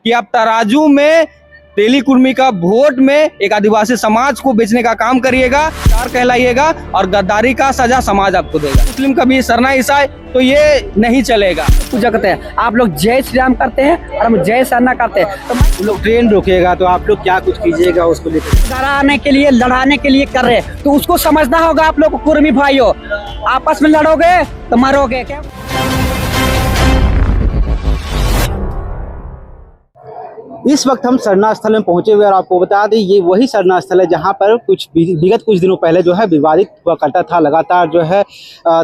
कि आप तराजू में तेली कुर्मी का वोट में एक आदिवासी समाज को बेचने का काम करिएगा, गद्दार कहलाइएगा और गद्दारी का सजा समाज आपको देगा। मुस्लिम कभी सरना ईसाई तो ये नहीं चलेगा। पूजा करते हैं, आप लोग जय श्री राम करते हैं और हम जय सरना करते हैं। तो लोग ट्रेन रोकेगा तो आप लोग क्या कुछ कीजिएगा उसको लेकर? डराने के लिए, लड़ाने के लिए कर रहे हैं, तो उसको समझना होगा। आप लोग कुर्मी भाइयों, आपस में लड़ोगे तो मरोगे। क्या इस वक्त हम सरना स्थल में पहुंचे हुए और आपको बता दें ये वही सरना स्थल है जहां पर विगत कुछ दिनों पहले जो है विवादित हुआ करता था। लगातार जो है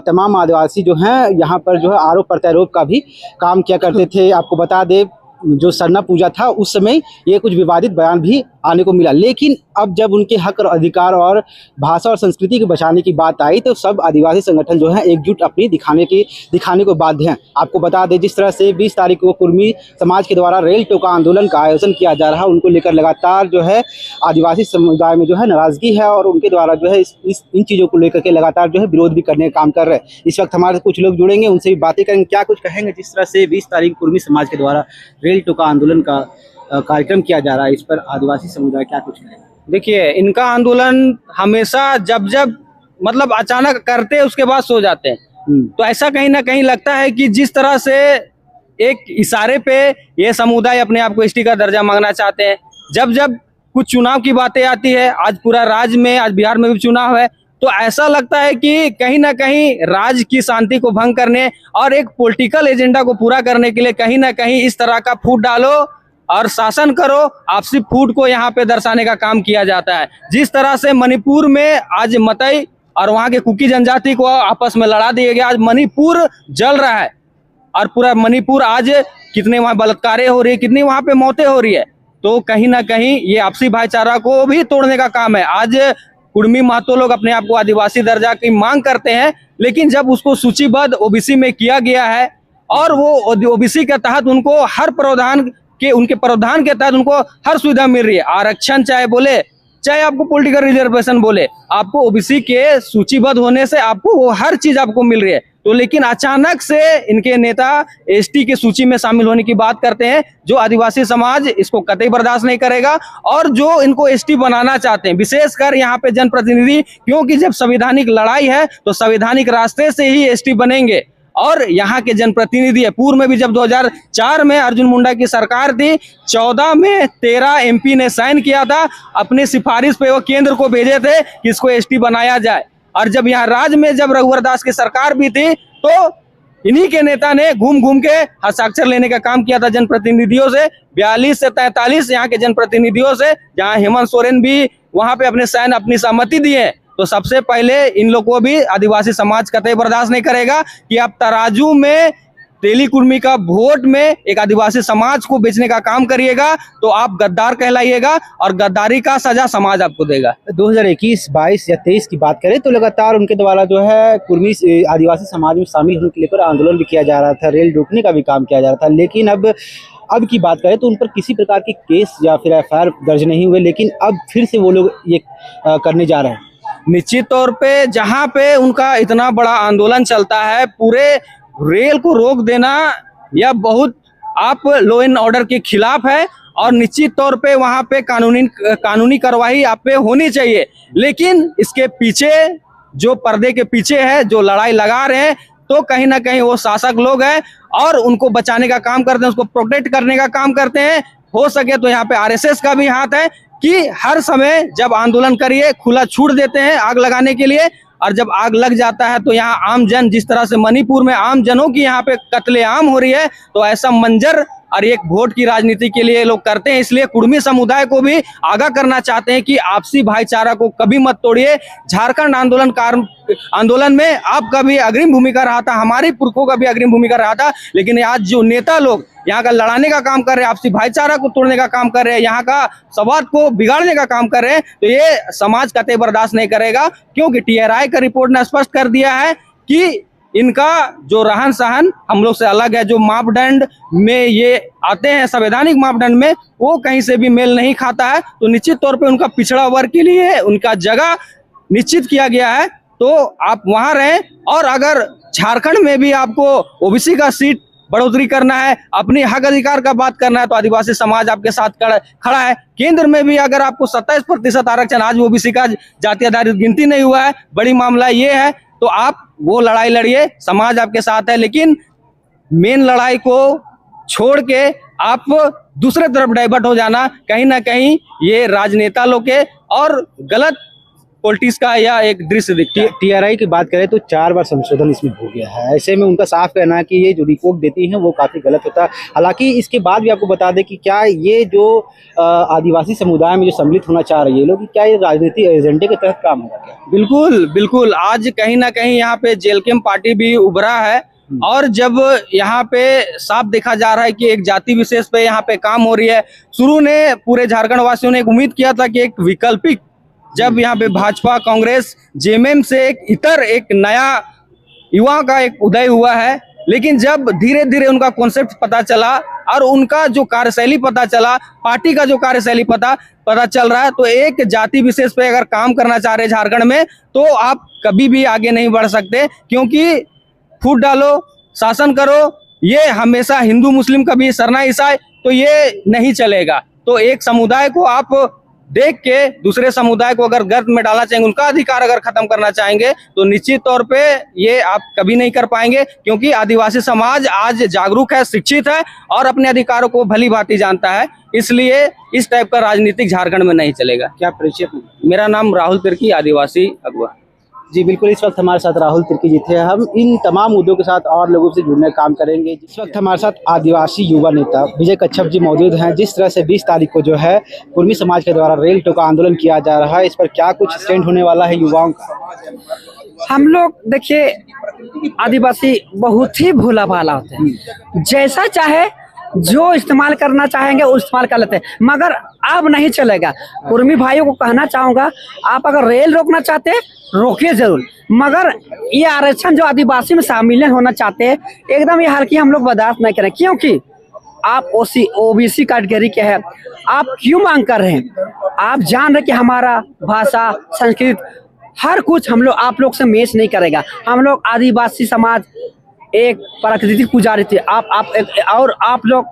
तमाम आदिवासी जो हैं यहाँ पर जो है आरोप प्रत्यारोप का भी काम किया करते थे। आपको बता दें जो सरना पूजा था उस समय ये कुछ विवादित बयान भी आने को मिला, लेकिन अब जब उनके हक और अधिकार और भाषा और संस्कृति के बचाने की बात आई तो सब आदिवासी संगठन जो है एकजुट अपनी दिखाने को बाध्य हैं। आपको बता दें जिस तरह से 20 तारीख को कुर्मी समाज के द्वारा रेल टोका आंदोलन का आयोजन किया जा रहा है, उनको लेकर लगातार जो है आदिवासी समुदाय में जो है नाराजगी है और उनके द्वारा जो है इन चीज़ों को लेकर के लगातार जो है विरोध भी करने का काम कर रहे हैं। इस वक्त हमारे कुछ लोग जुड़ेंगे, उनसे भी बातें करेंगे, क्या कुछ कहेंगे जिस तरह से 20 तारीख कुर्मी समाज के द्वारा रेल टोका आंदोलन का कार्यक्रम किया जा रहा है, इस पर आदिवासी समुदाय क्या कुछ कहेगा? देखिए, इनका आंदोलन हमेशा जब मतलब अचानक करते हैं उसके बाद सो जाते हैं। तो ऐसा कहीं ना कहीं लगता है कि जिस तरह से एक इशारे पे ये समुदाय अपने आप को एसटी का दर्जा मांगना चाहते हैं, जब कुछ चुनाव की बातें आती है, आज पूरा राज्य में, आज बिहार में भी चुनाव है, तो ऐसा लगता है कि कहीं ना कहीं राज्य की शांति को भंग करने और एक पॉलिटिकल एजेंडा को पूरा करने के लिए कहीं ना कहीं इस तरह का फूट डालो और शासन करो, आपसी फूट को यहाँ पे दर्शाने का काम किया जाता है। जिस तरह से मणिपुर में आज मतई और वहाँ के कुकी जनजाति को आपस में लड़ा दिया गया, आज मणिपुर जल रहा है और पूरा मणिपुर आज कितने वहाँ बलात्कारें हो रही है, कितनी वहाँ पे मौतें हो रही है। तो कहीं ना कहीं ये आपसी भाईचारा को भी तोड़ने का काम है। आज कुर्मी महतो लोग अपने आप को आदिवासी दर्जा की मांग करते हैं, लेकिन जब उसको सूचीबद्ध ओबीसी में किया गया है और वो ओबीसी के तहत उनको उनके प्रावधान के तहत उनको हर सुविधा मिल रही है, आरक्षण चाहे बोले, चाहे आपको पॉलिटिकल रिजर्वेशन बोले, आपको ओबीसी के सूचीबद्ध होने से आपको वो हर चीज आपको मिल रही है। तो लेकिन अचानक से इनके नेता एसटी की सूची में शामिल होने की बात करते हैं, जो आदिवासी समाज इसको कतई बर्दाश्त नहीं करेगा और जो इनको एसटी बनाना चाहते हैं, विशेषकर यहाँ पे जनप्रतिनिधि, क्योंकि जब संवैधानिक लड़ाई है तो संवैधानिक रास्ते से ही एसटी बनेंगे और यहाँ के जनप्रतिनिधि है। पूर्व में भी जब 2004 में अर्जुन मुंडा की सरकार थी, 14 में 13 एमपी ने साइन किया था, अपनी सिफारिश पे वो केंद्र को भेजे थे कि इसको एसटी बनाया जाए। और जब यहाँ राज्य में जब रघुवर दास की सरकार भी थी तो इन्हीं के नेता ने घूम के हस्ताक्षर लेने का काम किया था जनप्रतिनिधियों से, 42 से 43 यहाँ के जनप्रतिनिधियों से, जहाँ हेमंत सोरेन भी वहाँ पे अपने साइन, अपनी सहमति दिए। तो सबसे पहले इन लोगों को भी आदिवासी समाज कतई बर्दाश्त नहीं करेगा कि आप तराजू में तेली कुर्मी का वोट में एक आदिवासी समाज को बेचने का काम करिएगा तो आप गद्दार कहलाइएगा और गद्दारी का सजा समाज आपको देगा। 2021, 22 या 23 की बात करें तो लगातार उनके द्वारा जो है कुर्मी आदिवासी समाज में शामिल होने के लेकर आंदोलन भी किया जा रहा था, रेल रोकने का भी काम किया जा रहा था, लेकिन अब की बात करें तो उन पर किसी प्रकार की केस या फिर एफआईआर दर्ज नहीं हुए, लेकिन अब फिर से वो लोग ये करने जा रहे हैं। निश्चित तौर पे जहां पे उनका इतना बड़ा आंदोलन चलता है, पूरे रेल को रोक देना यह बहुत आप लॉ एंड ऑर्डर के खिलाफ है और निश्चित तौर पे वहां पे कानूनी कार्रवाई आप पे होनी चाहिए। लेकिन इसके पीछे जो पर्दे के पीछे है, जो लड़ाई लगा रहे हैं, तो कहीं ना कहीं वो शासक लोग हैं और उनको बचाने का काम करते हैं, उसको प्रोटेक्ट करने का काम करते हैं। हो सके तो यहाँ पे आरएसएस का भी हाथ है कि हर समय जब आंदोलन करिए खुला छूट देते हैं आग लगाने के लिए, और जब आग लग जाता है तो यहाँ आम जन, जिस तरह से मणिपुर में आम जनों की यहाँ पे कत्लेआम हो रही है, तो ऐसा मंजर और एक वोट की राजनीति के लिए लोग करते हैं। इसलिए कुर्मी समुदाय को भी आगाह करना चाहते हैं कि आपसी भाईचारा को कभी मत तोड़िए। झारखंड आंदोलन में आपका भी अग्रिम भूमिका रहा था, हमारे पुरखों का भी अग्रिम भूमिका रहा था, लेकिन आज जो नेता लोग यहाँ का लड़ाने का काम कर रहे हैं, आपसी भाईचारा को तोड़ने का काम कर रहे हैं, यहाँ का संवाद को बिगाड़ने का काम कर रहे हैं, तो ये समाज कतई बर्दाश्त नहीं करेगा। क्योंकि टीआरआई का रिपोर्ट ने स्पष्ट कर दिया है कि इनका जो रहन सहन हम लोग से अलग है, जो मापदंड में ये आते हैं संवैधानिक मापदंड में, वो कहीं से भी मेल नहीं खाता है। तो निश्चित तौर पे उनका पिछड़ा वर्ग के लिए उनका जगह निश्चित किया गया है, तो आप वहां रहें। और अगर झारखंड में भी आपको ओबीसी का सीट बढ़ोतरी करना है, अपनी हक अधिकार का बात करना है, तो आदिवासी समाज आपके साथ खड़ा है। केंद्र में भी अगर आपको 27% आरक्षण, आज ओबीसी का जाति आधारित गिनती नहीं हुआ है, बड़ी मामला ये है, तो आप वो लड़ाई लड़िए, समाज आपके साथ है। लेकिन मेन लड़ाई को छोड़ के आप दूसरे तरफ डाइवर्ट हो जाना, कहीं ना कहीं ये राजनेता लोग के और गलत पॉलिटिक्स का या एक दृश्य दिखता है। टीआरआई की बात करें तो 4 बार संशोधन इसमें हो गया है। ऐसे में उनका साफ कहना है कि ये जो रिपोर्ट देती हैं वो काफी गलत होता है। हालांकि इसके बाद भी आपको बता दें कि क्या ये जो आदिवासी समुदाय में जो सम्मिलित होना चाह रही है लोग, क्या ये राजनीतिक एजेंडे के तहत काम होगा क्या? बिल्कुल बिल्कुल, आज कहीं ना कहीं यहाँ पे जेलकेम पार्टी भी उभरा है, और जब यहाँ पे साफ देखा जा रहा है कि एक जाति विशेष पे यहाँ पे काम हो रही है। शुरू ने पूरे झारखंड वासियों ने एक उम्मीद किया था कि एक वैकल्पिक, जब यहाँ पे भाजपा, कांग्रेस, जेएमएम से एक नया युवा का एक उदय हुआ है, लेकिन जब धीरे धीरे उनका कॉन्सेप्ट पता चला और उनका जो कार्यशैली पता चला, पार्टी का जो कार्यशैली पता चल रहा है, तो एक जाति विशेष पे अगर काम करना चाह रहे झारखंड में, तो आप कभी भी आगे नहीं बढ़ सकते, क्योंकि फूट डालो, शासन करो, ये हमेशा हिंदू मुस्लिम कभी सरना ईसाई, तो ये नहीं चलेगा। तो एक समुदाय को आप देख के दूसरे समुदाय को अगर गर्त में डालना चाहेंगे, उनका अधिकार अगर खत्म करना चाहेंगे, तो निश्चित तौर पे ये आप कभी नहीं कर पाएंगे, क्योंकि आदिवासी समाज आज जागरूक है, शिक्षित है और अपने अधिकारों को भली भांति जानता है। इसलिए इस टाइप का राजनीतिक झारखंड में नहीं चलेगा। क्या परिचय? मेरा नाम राहुल तिर्की, आदिवासी अगवा। जी बिल्कुल, इस वक्त हमारे साथ राहुल तिर्की जी थे। हम इन तमाम मुद्दों के साथ और लोगों से जुड़ने का काम करेंगे। इस वक्त हमारे साथ आदिवासी युवा नेता विजय कच्छप जी मौजूद हैं। जिस तरह से 20 तारीख को जो है कुर्मी समाज के द्वारा रेल टोका आंदोलन किया जा रहा है, इस पर क्या कुछ स्टैंड होने वाला है युवाओं का? हम लोग देखिए, आदिवासी बहुत ही भोला भाला होते हैं, जैसा चाहे जो इस्तेमाल करना चाहेंगे वो इस्तेमाल कर लेते हैं, मगर अब नहीं चलेगा। कुर्मी भाइयों को कहना चाहूंगा, आप अगर रेल रोकना चाहते हैं रोकिए जरूर, मगर ये आरक्षण जो आदिवासी में शामिल होना चाहते हैं, एकदम ये हल्की हम लोग बर्दाश्त नहीं करें, क्योंकि आप ओबीसी कैटेगरी के हैं। आप क्यों मांग कर रहे हैं? आप जान रहे कि हमारा भाषा, संस्कृत, हर कुछ हम लोग आप लोग से मैच नहीं करेगा। हम लोग आदिवासी समाज एक प्राकृतिक पुजारी थे, आप लोग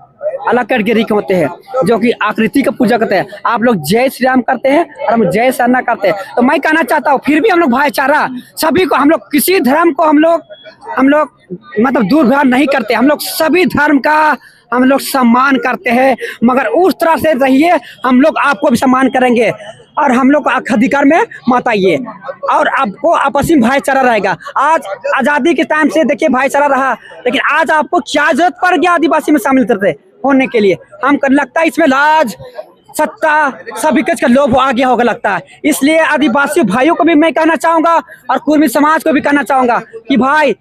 अलग कैटेगरी के होते हैं जो कि आकृति का पूजा करते हैं। आप लोग जय श्री राम करते हैं और हम जय सरना करते हैं। तो मैं कहना चाहता हूँ, फिर भी हम लोग भाईचारा, सभी को, हम लोग किसी धर्म को हम लोग मतलब दुर्व्यवहार नहीं करते। हम लोग सभी धर्म का हम लोग सम्मान करते हैं, मगर उस तरह से रहिए, हम लोग आपको भी सम्मान करेंगे और हम लोग अधिकार में मत आइए, और आपको आपसी भाईचारा रहेगा। आज आजादी के टाइम से देखिए भाईचारा रहा, लेकिन आज आपको क्या जरूरत पड़ गया आदिवासी में शामिल करते होने के लिए? हम लगता है इसमें लाज, सत्ता, सभी कुछ का लोभ आ गया होगा लगता है। इसलिए आदिवासी भाइयों को भी मैं कहना चाहूंगा और कुर्मी समाज को भी कहना चाहूंगा कि भाई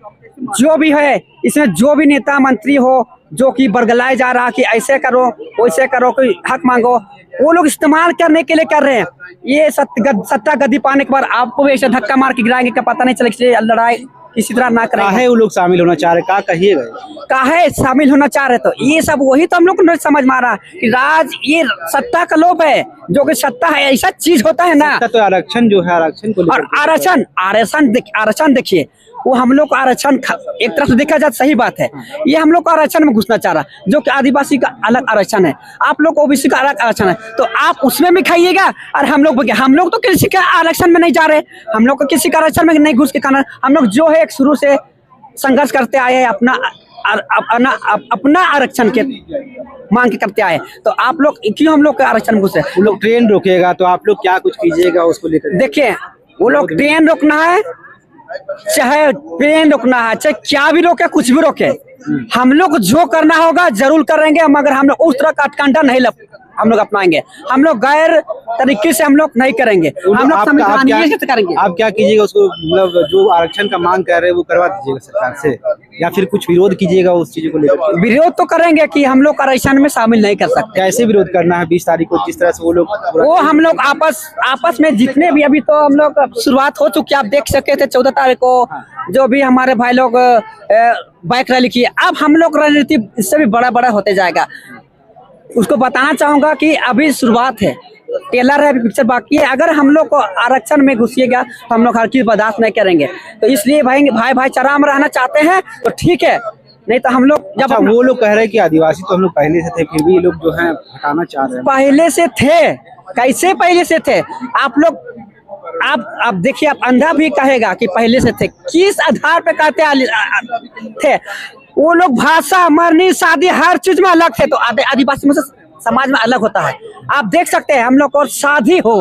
जो भी है, इसमें जो भी नेता मंत्री हो जो कि बरगलाए जा रहा कि ऐसे करो वैसे करो, कोई हक मांगो, वो लोग इस्तेमाल करने के लिए कर रहे हैं। ये सत्ता गद्दी पाने के बाद आपको भी ऐसे धक्का मार के गिराएंगे का पता नहीं चले, इसलिए लड़ाई किसी तरह ना करें। काहे वो लोग शामिल होना चाह रहे, क्या कहिएगा? काहे शामिल होना चाह रहे? तो ये सब वही तो हम लोग को समझ में आ रहा है कि राज ये सत्ता का लोभ है, जो कि सत्ता है ऐसा चीज होता है ना। तो आरक्षण जो है, आरक्षण को और आरक्षण देखिए, वो हम लोग को आरक्षण एक तरफ से देखा जाए सही बात है, ये हम लोग को आरक्षण में घुसना चाह रहा, जो कि आदिवासी का अलग आरक्षण है, आप लोग ओबीसी का अलग आरक्षण है, तो आप उसमें भी खाइएगा और हम लोग तो किसी के आरक्षण में नहीं जा रहे, हम लोग को किसी का आरक्षण में नहीं घुस के खाना। हम लोग जो है एक शुरू से संघर्ष करते आए हैं, अपना आरक्षण के मांग के करते आए, तो आप लोग क्यों हम लोग के आरक्षण में घुसे? वो लोग ट्रेन रोकेगा तो आप लोग क्या कुछ कीजिएगा उसको लेकर? देखिए, वो लोग ट्रेन रोकना है, चाहे ट्रेन रोकना है, चाहे क्या भी रोके, कुछ भी रोके, हम लोग जो करना होगा जरूर करेंगे, मगर हम लोग उस तरह का अटकंडा नहीं हम लोग अपनाएंगे। हम लोग गैर तरीके से हम लोग नहीं करेंगे, हम लोग संविधानीय से करेंगे। आप क्या कीजिएगा उसको, मतलब जो आरक्षण का मांग कर रहे हैं वो करवा दीजिएगा सरकार से, या फिर कुछ विरोध कीजिएगा उस चीज को लेकर? विरोध तो करेंगे कि हम लोग आरक्षण में शामिल नहीं कर सकते। कैसे विरोध करना है 20 तारीख को, जिस तरह से वो हम लोग आपस में जितने भी, अभी तो हम लोग शुरुआत हो चुकी है, आप देख सके थे 14 तारीख को जो भी हमारे भाई लोग बाइक रैली की। अब हम लोग राजनीति इससे भी बड़ा होते जाएगा। उसको बताना चाहूंगा कि अभी शुरुआत है, टेलर है, अभी पिक्चर बाकी है। अगर हम लोग को आरक्षण में घुसिएगा तो हम लोग हर चीज बर्दाश्त नहीं करेंगे। तो इसलिए भाईचारा में रहना चाहते हैं तो ठीक है, नहीं तो हम लोग जब अच्छा, वो लोग कह रहे हैं कि आदिवासी तो हम लोग पहले से थे, फिर भी ये लोग जो है हटाना चाह रहे हैं। पहले से थे, कैसे पहले से थे आप लोग? आप देखिए, आप अंधा भी कहेगा कि पहले से थे, किस आधार पे कहते थे? वो लोग भाषा, मरनी, शादी, हर चीज में अलग थे। तो आदिवासी में से समाज में अलग होता है। आप देख सकते हैं हम लोग को शादी हो,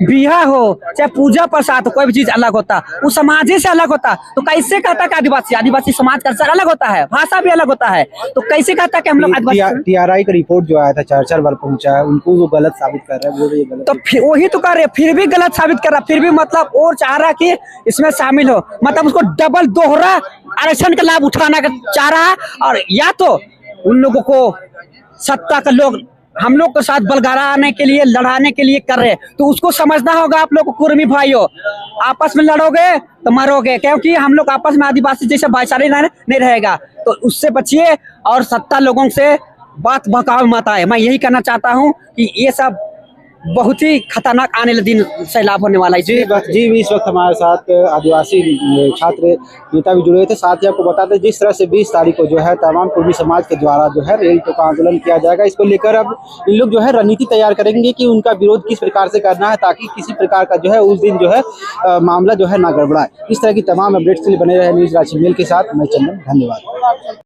बियाह हो, चाहे पूजा प्रसाद हो, कोई भी चीज अलग होता, वो समाज ही से अलग होता। तो कैसे कहता कि आदिवासी समाज का अलग होता है, भाषा भी अलग होता है, तो कैसे कहता कि हम लोग TRI का रिपोर्ट जो आया था 4 बार पहुंचा है, उनको वो गलत साबित कर रहा है, बोल रहे हैं गलत। तो फिर वही तो कर रहे, फिर भी गलत साबित कर रहा, फिर भी मतलब और चाह रहा कि इसमें शामिल हो, मतलब उसको डबल दोहरा आरक्षण का लाभ उठाना चाह रहा है। और या तो उन लोगों को सत्ता का लोग हम लोग के साथ बलगाराने के लिए, लड़ाने के लिए कर रहे हैं, तो उसको समझना होगा आप लोग को। कुर्मी भाइयों, आपस में लड़ोगे तो मरोगे, क्योंकि हम लोग आपस में आदिवासी जैसे भाईचारे नहीं रहेगा। तो उससे बचिए और सत्ता लोगों से बात बहकाव मत आए। मैं यही कहना चाहता हूँ कि ये सब बहुत ही खतरनाक आने वाले दिन सैलाब होने वाला है। जी इस वक्त हमारे साथ आदिवासी छात्र नेता भी जुड़े हुए थे। साथ ही आपको बताते हैं जिस तरह से 20 तारीख को जो है तमाम कुर्मी समाज के द्वारा जो है रेल टोका आंदोलन किया जाएगा, इसको लेकर अब इन लोग जो है रणनीति तैयार करेंगे कि उनका विरोध किस प्रकार से करना है, ताकि किसी प्रकार का जो है उस दिन जो है मामला जो है ना गड़बड़ाए। इस तरह की तमाम अपडेट्स के लिए बने रहे न्यूज़ रांची मेल के साथ। मैं चंदन, धन्यवाद।